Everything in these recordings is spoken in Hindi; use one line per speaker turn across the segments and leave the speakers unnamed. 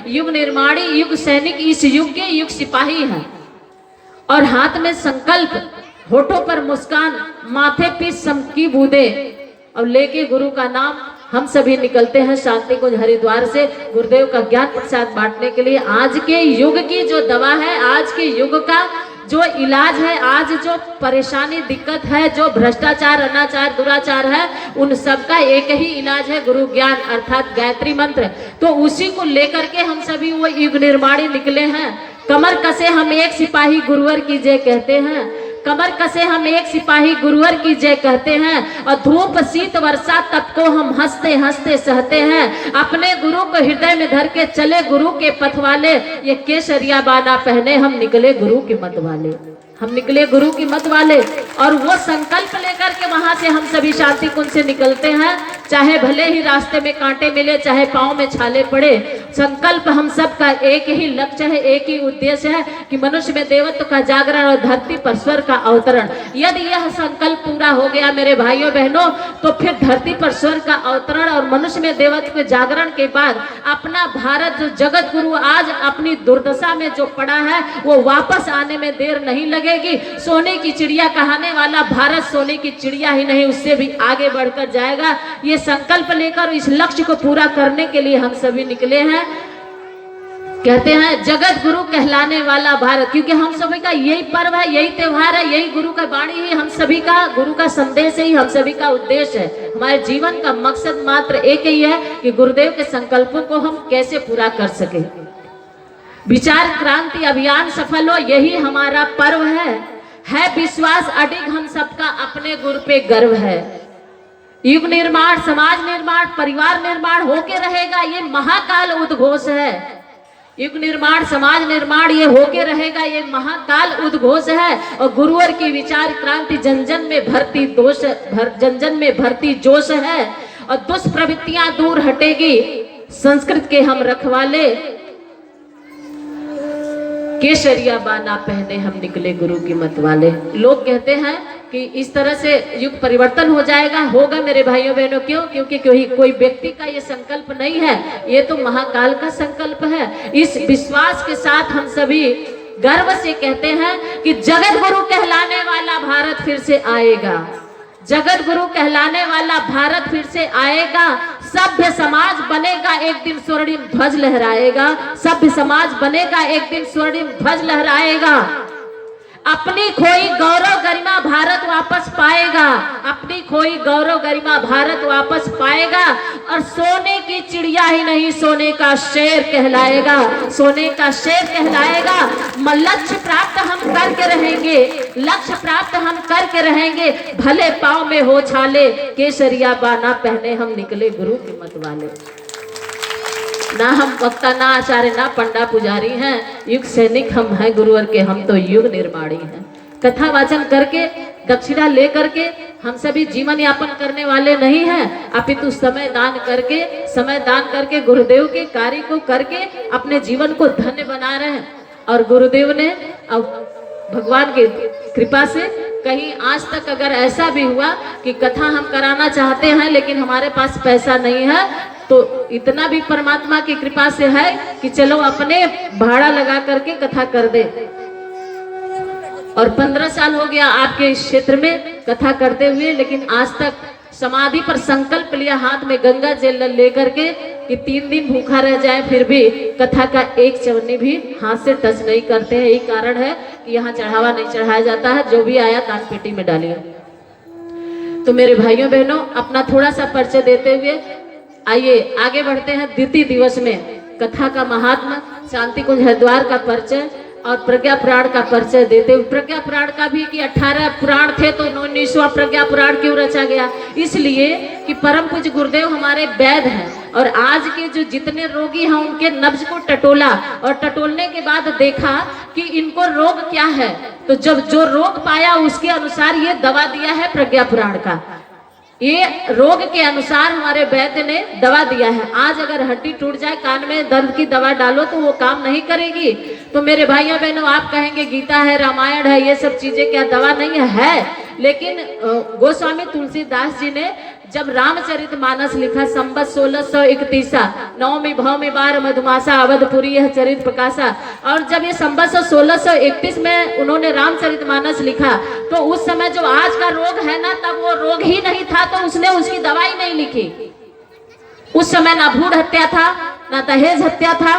युग निर्माणी, युग सैनिक, इस युग के युग सिपाही हैं। और हाथ में संकल्प, होठों पर मुस्कान, माथे पे समकी बूंदे और लेके गुरु का नाम हम सभी निकलते हैं शांति कुंज हरिद्वार से गुरुदेव का ज्ञान प्रसाद बांटने के लिए। आज के युग की जो दवा है, आज के युग का जो इलाज है, आज जो परेशानी दिक्कत है, जो भ्रष्टाचार, अनाचार, दुराचार है, उन सब का एक ही इलाज है, गुरु ज्ञान अर्थात गायत्री मंत्र। तो उसी को लेकर के हम सभी वो युग निर्माणी निकले हैं। कमर कसे हम एक सिपाही गुरुवर की जय कहते हैं, कमर कसे हम एक सिपाही गुरुवर की जय कहते हैं। और धूप शीत वर्षा तप को हम हंसते हंसते सहते हैं। अपने गुरु को हृदय में धर के चले गुरु के पथ वाले, ये केसरिया बाना पहने हम निकले गुरु की मत वाले, हम निकले गुरु की मत वाले। और वो संकल्प लेकर के वहां से हम सभी शांति कुंज से निकलते हैं, चाहे भले ही रास्ते में कांटे मिले, चाहे पांव में छाले पड़े। संकल्प हम सबका एक ही लक्ष्य है, एक ही उद्देश्य है कि मनुष्य में देवत्व का जागरण और धरती पर स्वर का अवतरण। यदि यह संकल्प पूरा हो गया मेरे भाइयों बहनों, तो फिर धरती पर स्वर का अवतरण और मनुष्य में देवत्व के जागरण के बाद अपना भारत जो जगत गुरु आज अपनी दुर्दशा में जो पड़ा है, वो वापस आने में देर नहीं लगेगी। सोने की चिड़िया कहने वाला भारत सोने की चिड़िया ही नहीं, उससे भी आगे बढ़कर जाएगा। ये संकल्प लेकर इस लक्ष्य को पूरा करने के लिए हम सभी निकले हैं। कहते हैं जगत गुरु कहलाने वाला भारत, क्योंकि हम सभी का यही पर्व है, यही त्योहार है, यही गुरु का वाणी ही हम सभी का, गुरु का संदेश ही हम सभी का उद्देश्य है। हमारे जीवन का मकसद मात्र एक ही है कि गुरुदेव के संकल्पों को हम कैसे पूरा कर सके। विचार क्रांति अभियान सफल हो, यही हमारा पर्व है विश्वास अडिग हम सबका अपने गुरु पे गर्व है। युग निर्माण, समाज निर्माण, परिवार निर्माण होके रहेगा, ये महाकाल उद्घोष है। युग निर्माण, समाज निर्माण ये होके रहेगा, ये महाकाल उद्घोष है। और गुरुवर की विचार क्रांति जन जन में भरती दोष, जन जन में भरती जोश है। और दुष्प्रवृत्तियां दूर हटेगी, संस्कृत के हम रखवाले, केसरिया बाना पहने हम निकले गुरु की मत वाले। लोग कहते हैं कि इस तरह से युग परिवर्तन हो जाएगा, होगा मेरे भाइयों बहनों। क्यों? क्योंकि कोई व्यक्ति का ये संकल्प नहीं है, ये तो महाकाल का संकल्प है। इस विश्वास के साथ हम सभी गर्व से कहते हैं कि जगत गुरु कहलाने वाला भारत फिर से आएगा, जगत गुरु कहलाने वाला भारत फिर से आएगा। सभ्य समाज बनेगा, एक दिन स्वर्णिम ध्वज लहराएगा, सभ्य समाज बनेगा, एक दिन स्वर्णिम ध्वज लहराएगा। अपनी खोई गौरव गरिमा भारत वापस पाएगा, अपनी खोई गौरव गरिमा भारत वापस पाएगा। और सोने की चिड़िया ही नहीं, सोने का शेर कहलाएगा, सोने का शेर कहलाएगा। लक्ष्य प्राप्त हम करके रहेंगे, लक्ष्य प्राप्त हम करके रहेंगे, भले पाँव में हो छाले, केसरिया बाना पहने हम निकले गुरु की मत वाले। ना हम वक्ता, ना आचार्य, ना पंडा पुजारी हैं, युग सैनिक हम हैं गुरुवर के, हम तो युग निर्माणी हैं। कथा वाचन करके, दक्षिणा ले करके हम सभी जीवन यापन करने वाले नहीं हैं, अपितु समय दान करके गुरुदेव के कार्य को करके अपने जीवन को धन्य बना रहे हैं। और गुरुदेव ने अब भगवान की कृपा से कहीं आज तक अगर ऐसा भी हुआ कि कथा हम कराना चाहते हैं लेकिन हमारे पास पैसा नहीं है, तो इतना भी परमात्मा की कृपा से है कि चलो अपने भाड़ा लगा करके कथा कर दे। और 15 साल हो गया आपके इस क्षेत्र में कथा करते हुए, लेकिन आज तक समाधि पर संकल्प लिया हाथ में गंगा जल लेकर के कि 3 दिन भूखा रह जाए, फिर भी कथा का एक चवन्नी भी हाथ से टच नहीं करते हैं। यही कारण है कि यहाँ चढ़ावा नहीं चढ़ाया जाता है, जो भी आया दान पेटी में डालिए। तो मेरे भाइयों बहनों, अपना थोड़ा सा परिचय देते हुए आइए आगे बढ़ते हैं। द्वितीय दिवस में कथा का महात्मा, शांति कुंज हरिद्वार का परिचय और प्रज्ञा पुराण का परिचय देते हुए, प्रज्ञा पुराण का भी कि 18 पुराण थे तो 19वां प्रज्ञा पुराण क्यों रचा गया? इसलिए कि परम पूज्य गुरुदेव हमारे वैद्य हैं और आज के जो जितने रोगी हैं उनके नब्ज को टटोला और टटोलने के बाद देखा कि इनको रोग क्या है, तो जब जो रोग पाया उसके अनुसार ये दवा दिया है प्रज्ञा पुराण का। ये रोग के अनुसार हमारे वैद्य ने दवा दिया है। आज अगर हड्डी टूट जाए, कान में दर्द की दवा डालो तो वो काम नहीं करेगी। तो मेरे भाइयों बहनों, आप कहेंगे गीता है, रामायण है, ये सब चीजें क्या दवा नहीं है? लेकिन गोस्वामी तुलसीदास जी ने जब रामचरितमानस लिखा संवत 1631 नवमी भौमी बार मधुमासा अवधपुरी यह चरित प्रकाशा, और जब ये संवत 1631 में उन्होंने रामचरितमानस लिखा तो उस समय जो आज का रोग है ना, तब वो रोग ही नहीं था, तो उसने उसकी दवाई नहीं लिखी। उस समय ना भूड हत्या था, ना दहेज हत्या था,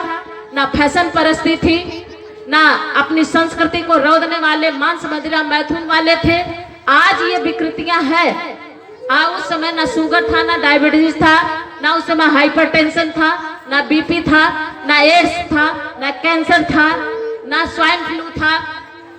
ना फैशन परस्ती थी, ना अपनी संस्कृति को रौदने वाले मांस मदिरा मैथुन वाले थे। आज ये विकृतियां हैं। उस समय ना शुगर था, ना डायबिटीज था, ना उस समय हाइपरटेंशन था, ना बीपी था, ना एड्स था, ना कैंसर था, ना स्वाइन फ्लू था।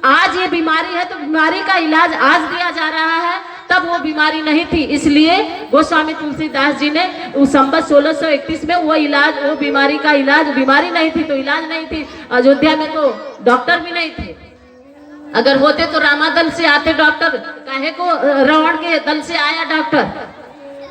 आज ये बीमारी है तो बीमारी का इलाज आज दिया जा रहा है, तब वो बीमारी नहीं थी। इसलिए गोस्वामी तुलसीदास जी ने उस संवत 1631 में वो इलाज, वो बीमारी का इलाज, बीमारी नहीं थी तो इलाज नहीं थी। अयोध्या में तो डॉक्टर भी नहीं थे, अगर होते तो रामा दल से आते डॉक्टर, काहे को रावण के दल से आया डॉक्टर।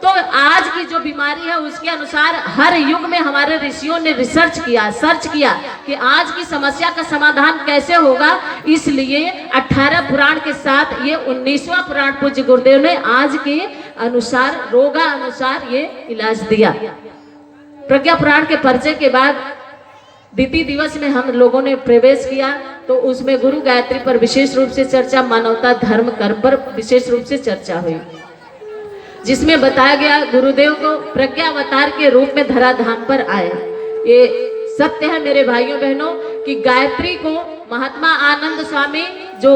तो आज की जो बीमारी है उसके अनुसार हर युग में हमारे ऋषियों ने रिसर्च किया, सर्च किया कि आज की समस्या का समाधान कैसे होगा। इसलिए 18 पुराण के साथ ये 19वां पुराण पूज्य गुरुदेव ने आज के अनुसार, रोगा अनुसार ये इलाज दिया। प्रज्ञा पुराण के परिचय के बाद द्वितीय दिवस में हम लोगों ने प्रवेश किया, तो उसमें गुरु गायत्री पर विशेष रूप से चर्चा, मानवता धर्म कर्म पर विशेष रूप से चर्चा हुई, जिसमें बताया गया गुरुदेव को प्रज्ञा अवतार के रूप में धराधाम पर आए। ये सत्य है मेरे भाइयों बहनों कि गायत्री को महात्मा आनंद स्वामी, जो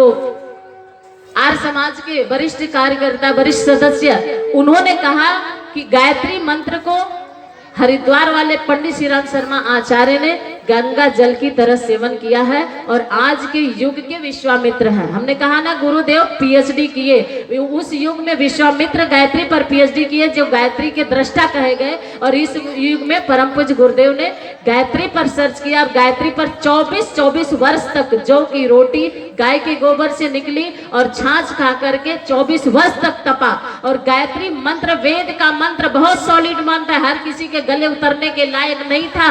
आर्य समाज के वरिष्ठ कार्यकर्ता, वरिष्ठ सदस्य, उन्होंने कहा कि गायत्री मंत्र को हरिद्वार वाले पंडित श्री राम शर्मा आचार्य ने गंगा जल की तरह सेवन किया है और आज के युग के विश्वामित्र हैं। हमने कहा ना गुरुदेव पीएचडी किए, उस युग में विश्वामित्र गायत्री पर पीएचडी किए, जो गायत्री के दृष्टा कहे गए। और इस युग में परम पूज्य गुरुदेव ने गायत्री पर सर्च किया और गायत्री पर 24 वर्ष तक जौ की रोटी गाय के गोबर से निकली और छाछ खा करके 24 वर्ष तक तपा। और गायत्री मंत्र वेद का मंत्र, बहुत सॉलिड मंत्र, हर किसी के गले उतरने के लायक नहीं था,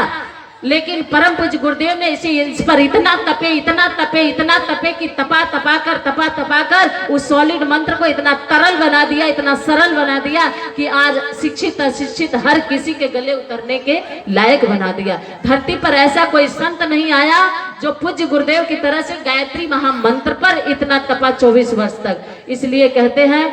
लेकिन परम पूज्य गुरुदेव ने इस पर इतना तपे कि तपा कर उस सॉलिड मंत्र को इतना तरल बना दिया, इतना सरल बना दिया कि आज शिक्षित अशिक्षित हर किसी के गले उतरने के लायक बना दिया। धरती पर ऐसा कोई संत नहीं आया जो पूज्य गुरुदेव की तरह से गायत्री महामंत्र पर इतना तपा 24 वर्ष तक। इसलिए कहते हैं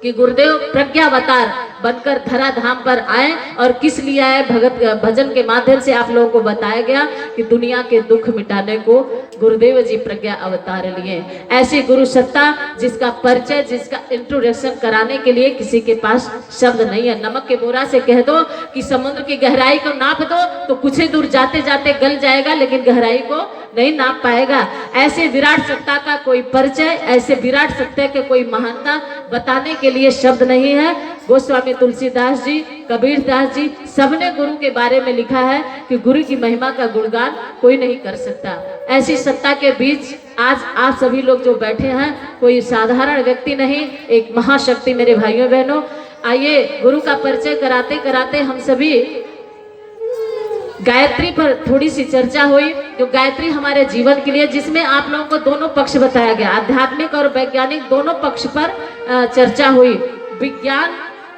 कि गुरुदेव प्रज्ञावतार बनकर धराधाम पर आए। और किस लिए आए? भगत भजन के माध्यम से आप लोगों को बताया गया कि दुनिया के दुख मिटाने को गुरुदेव जी प्रज्ञा अवतार लिए। ऐसी गुरु सत्ता जिसका परिचय, जिसका इंट्रोडक्शन कराने के लिए किसी के पास शब्द नहीं है। नमक के बोरा से कह दो कि समुद्र की गहराई को नाप दो तो कुछ ही दूर जाते जाते गल जाएगा, लेकिन गहराई को नहीं नाप पाएगा। ऐसे विराट सत्ता का कोई परिचय, ऐसे विराट सत्ता के कोई महानता बताने के लिए शब्द नहीं है। गोस्वामी तुलसीदास जी, कबीर दास जी, सबने गुरु के बारे में लिखा है कि गुरु की महिमा का गुणगान कोई नहीं कर सकता। ऐसी सत्ता के बीच आज आप सभी लोग जो बैठे हैं, कोई साधारण व्यक्ति नहीं, एक महाशक्ति मेरे भाइयों बहनों। आइए गुरु का परिचय कराते कराते हम सभी गायत्री पर थोड़ी सी चर्चा हुई। जो गायत्री हमारे जीवन के लिए, जिसमें आप लोगों को दोनों पक्ष बताया गया, आध्यात्मिक और वैज्ञानिक दोनों पक्ष पर चर्चा हुई। विज्ञान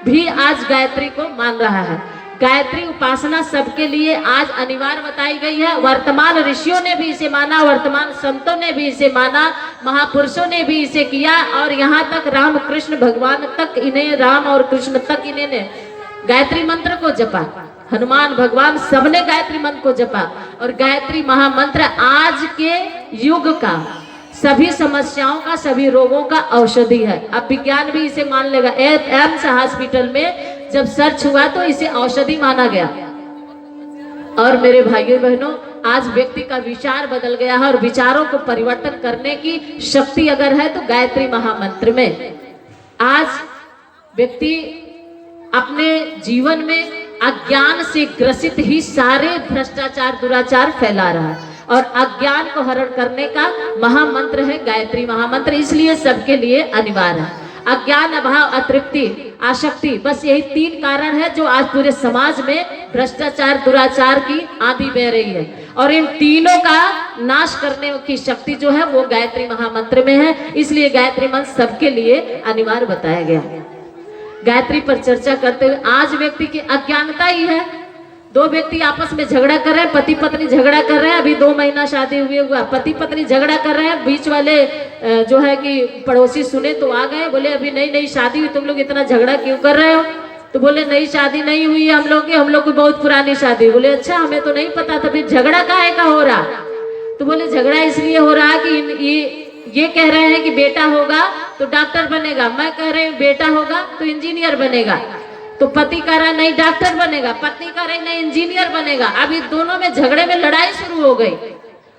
भी आज गायत्री को मान रहा है। गायत्री उपासना सबके लिए आज अनिवार्य बताई गई है। वर्तमान ऋषियों ने भी इसे माना, वर्तमान संतों ने भी इसे माना, महापुरुषों ने भी इसे किया, और यहाँ तक राम कृष्ण भगवान तक इन्हें, राम और कृष्ण तक इन्हें ने गायत्री मंत्र को जपा। हनुमान भगवान सबने गायत्री मंत्र को जपा। और गायत्री महामंत्र आज के युग का, सभी समस्याओं का, सभी रोगों का औषधि है। अब विज्ञान भी इसे मान लेगा। एम्स हॉस्पिटल में जब सर्च हुआ तो इसे औषधि माना गया। और मेरे भाइयों बहनों, आज व्यक्ति का विचार बदल गया है, और विचारों को परिवर्तन करने की शक्ति अगर है तो गायत्री महामंत्र में। आज व्यक्ति अपने जीवन में अज्ञान से ग्रसित ही सारे भ्रष्टाचार, दुराचार फैला रहा है, और अज्ञान को हरण करने का महामंत्र है गायत्री महामंत्र। इसलिए सबके लिए अनिवार्य है। अज्ञान, अभाव, अतृप्ति, आसक्ति, बस यही 3 कारण है जो आज पूरे समाज में भ्रष्टाचार, दुराचार की आंधी बह रही है। और इन तीनों का नाश करने की शक्ति जो है वो गायत्री महामंत्र में है। इसलिए गायत्री मंत्र सबके लिए अनिवार्य बताया गया। गायत्री पर चर्चा करते हुए, आज व्यक्ति की अज्ञानता ही है। दो व्यक्ति आपस में झगड़ा कर रहे हैं, पति पत्नी झगड़ा कर रहे हैं, अभी 2 महीना शादी हुआ, पति पत्नी झगड़ा कर रहे हैं, बीच वाले जो है कि पड़ोसी सुने तो आ गए, बोले अभी नई नई शादी हुई, तुम लोग इतना झगड़ा क्यों कर रहे हो? तो बोले नई शादी नहीं हुई है हम लोग की बहुत पुरानी शादी। बोले अच्छा, हमें तो नहीं पता था, फिर झगड़ा काहे का हो रहा? तो बोले झगड़ा इसलिए हो रहा कि ये कह रहे हैं कि बेटा होगा तो डॉक्टर बनेगा, मैं कह रही हूँ बेटा होगा तो इंजीनियर बनेगा। तो पति कह रहा है नहीं डॉक्टर बनेगा, पत्नी कह रही नहीं इंजीनियर बनेगा। अब इस दोनों में झगड़े में लड़ाई शुरू हो गई,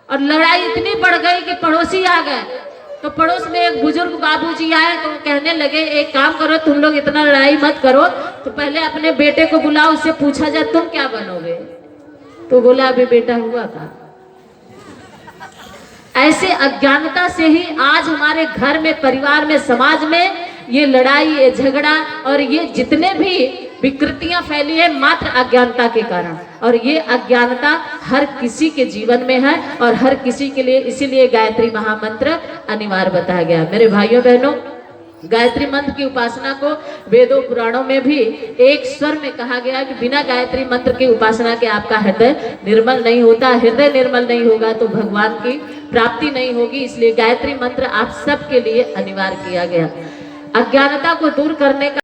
और लड़ाई इतनी बढ़ गई कि पड़ोसी आ गए। तो पड़ोस में एक बुजुर्ग बाबूजी आए, तो कहने लगे एक काम करो, तुम लोग इतना लड़ाई मत करो, तो पहले अपने बेटे को बुलाओ, उससे पूछा जाए तुम क्या बनोगे। तो बोला अभी बेटा हुआ था। ऐसे अज्ञानता से ही आज हमारे घर में, परिवार में, समाज में ये लड़ाई, ये झगड़ा और ये जितने भी विकृतियां फैली है मात्र अज्ञानता के कारण। और ये अज्ञानता हर किसी के जीवन में है और हर किसी के लिए, इसीलिए गायत्री महामंत्र अनिवार्य बताया गया। मेरे भाइयों बहनों, गायत्री मंत्र की उपासना को वेदों पुराणों में भी एक स्वर में कहा गया कि बिना गायत्री मंत्र की उपासना के आपका हृदय निर्मल नहीं होता। हृदय निर्मल नहीं होगा तो भगवान की प्राप्ति नहीं होगी। इसलिए गायत्री मंत्र आप सबके लिए अनिवार्य किया गया। अज्ञानता को दूर करने का